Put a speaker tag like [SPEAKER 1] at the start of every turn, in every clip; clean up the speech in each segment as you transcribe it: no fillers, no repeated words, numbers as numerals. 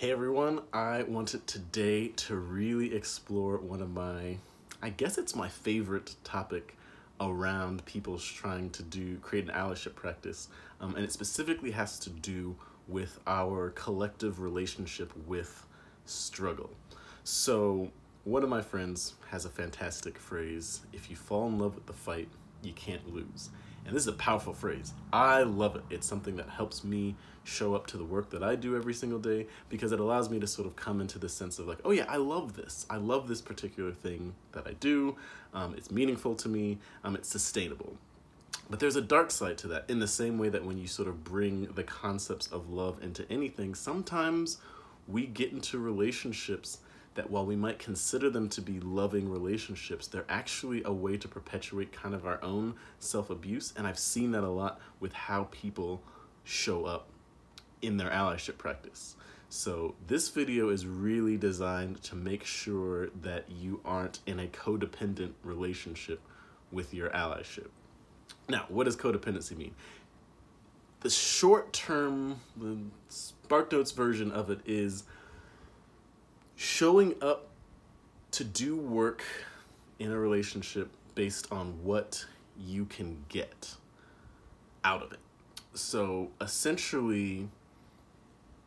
[SPEAKER 1] Hey everyone, I wanted today to really explore one of I guess it's my favorite topic around people trying to create an allyship practice. And it specifically has to do with our collective relationship with struggle. So one of my friends has a fantastic phrase: if you fall in love with the fight, you can't lose. And this is a powerful phrase. I love it. It's something that helps me show up to the work that I do every single day, because it allows me to sort of come into this sense of like, oh yeah, I love this. I love this particular thing that I do. It's meaningful to me. It's sustainable. But there's a dark side to that, in the same way that when you sort of bring the concepts of love into anything, sometimes we get into relationships that, while we might consider them to be loving relationships, they're actually a way to perpetuate kind of our own self-abuse. And I've seen that a lot with how people show up in their allyship practice. So this video is really designed to make sure that you aren't in a codependent relationship with your allyship. Now, what does codependency mean? The short-term, the SparkNotes version of it is showing up to do work in a relationship based on what you can get out of it. So essentially,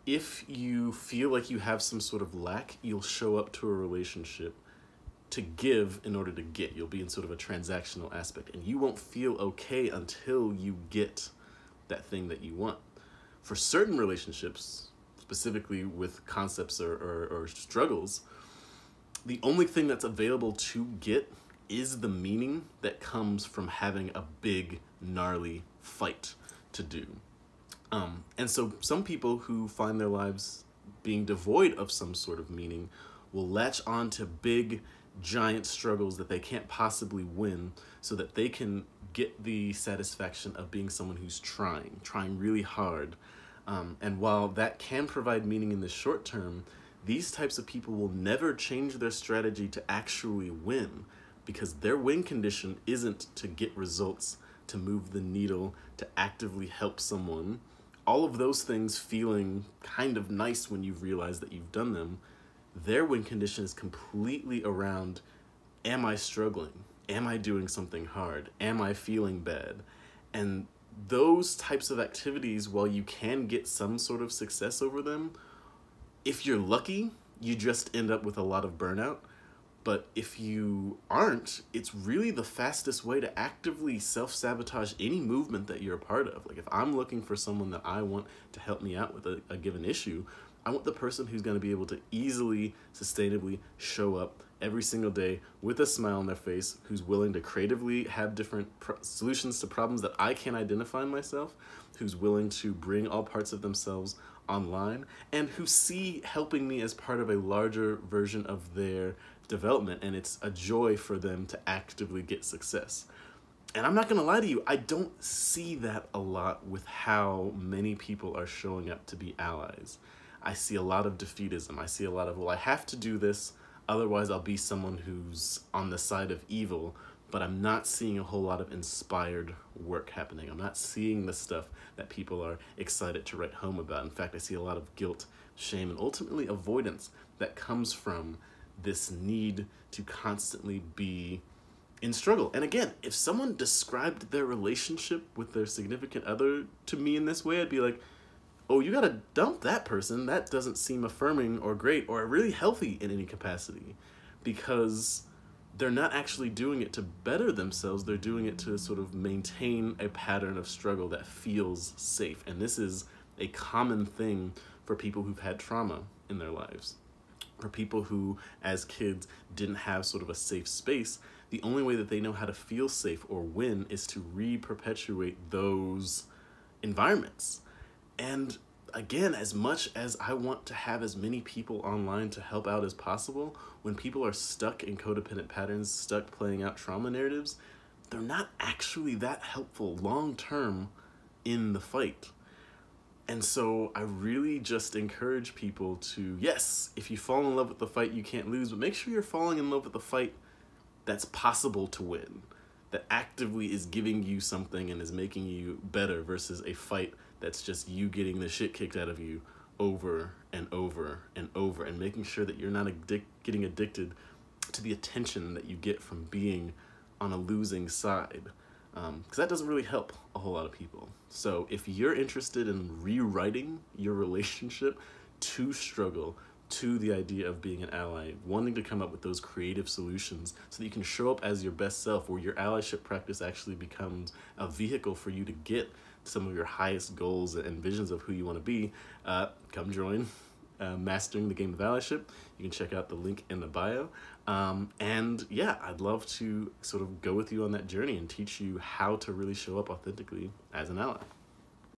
[SPEAKER 1] if you feel like you have some sort of lack, you'll show up to a relationship to give in order to get. You'll be in sort of a transactional aspect, and you won't feel okay until you get that thing that you want. For certain relationships, specifically with concepts or struggles, the only thing that's available to get is the meaning that comes from having a big, gnarly fight to do. And so some people who find their lives being devoid of some sort of meaning will latch on to big, giant struggles that they can't possibly win, so that they can get the satisfaction of being someone who's trying really hard. And while that can provide meaning in the short term, these types of people will never change their strategy to actually win, because their win condition isn't to get results, to move the needle, to actively help someone. All of those things feeling kind of nice when you've realized that you've done them. Their win condition is completely around, am I struggling? Am I doing something hard? Am I feeling bad? And those types of activities, while you can get some sort of success over them, if you're lucky, you just end up with a lot of burnout. But if you aren't, it's really the fastest way to actively self-sabotage any movement that you're a part of. Like, if I'm looking for someone that I want to help me out with a given issue, I want the person who's going to be able to easily, sustainably show up every single day with a smile on their face, who's willing to creatively have different solutions to problems that I can't identify in myself, who's willing to bring all parts of themselves online, and who see helping me as part of a larger version of their development, and it's a joy for them to actively get success. And I'm not gonna lie to you, I don't see that a lot with how many people are showing up to be allies. I see a lot of defeatism. I see a lot of, well, I have to do this, otherwise I'll be someone who's on the side of evil. But I'm not seeing a whole lot of inspired work happening. I'm not seeing the stuff that people are excited to write home about. In fact, I see a lot of guilt, shame, and ultimately avoidance that comes from this need to constantly be in struggle. And again, if someone described their relationship with their significant other to me in this way, I'd be like, oh, you gotta dump that person. That doesn't seem affirming or great or really healthy in any capacity, because they're not actually doing it to better themselves. They're doing it to sort of maintain a pattern of struggle that feels safe. And this is a common thing for people who've had trauma in their lives. For people who, as kids, didn't have sort of a safe space, the only way that they know how to feel safe or win is to re-perpetuate those environments. And again, as much as I want to have as many people online to help out as possible, when people are stuck in codependent patterns, stuck playing out trauma narratives, they're not actually that helpful long-term in the fight. And so I really just encourage people to, yes, if you fall in love with the fight, you can't lose, but make sure you're falling in love with the fight that's possible to win, that actively is giving you something and is making you better, versus a fight that's just you getting the shit kicked out of you over and over and over, and making sure that you're not getting addicted to the attention that you get from being on a losing side, because that doesn't really help a whole lot of people. So if you're interested in rewriting your relationship to struggle, to the idea of being an ally, wanting to come up with those creative solutions so that you can show up as your best self, where your allyship practice actually becomes a vehicle for you to get some of your highest goals and visions of who you want to be, come join Mastering the Game of Allyship. You can check out the link in the bio. And yeah, I'd love to sort of go with you on that journey and teach you how to really show up authentically as an ally.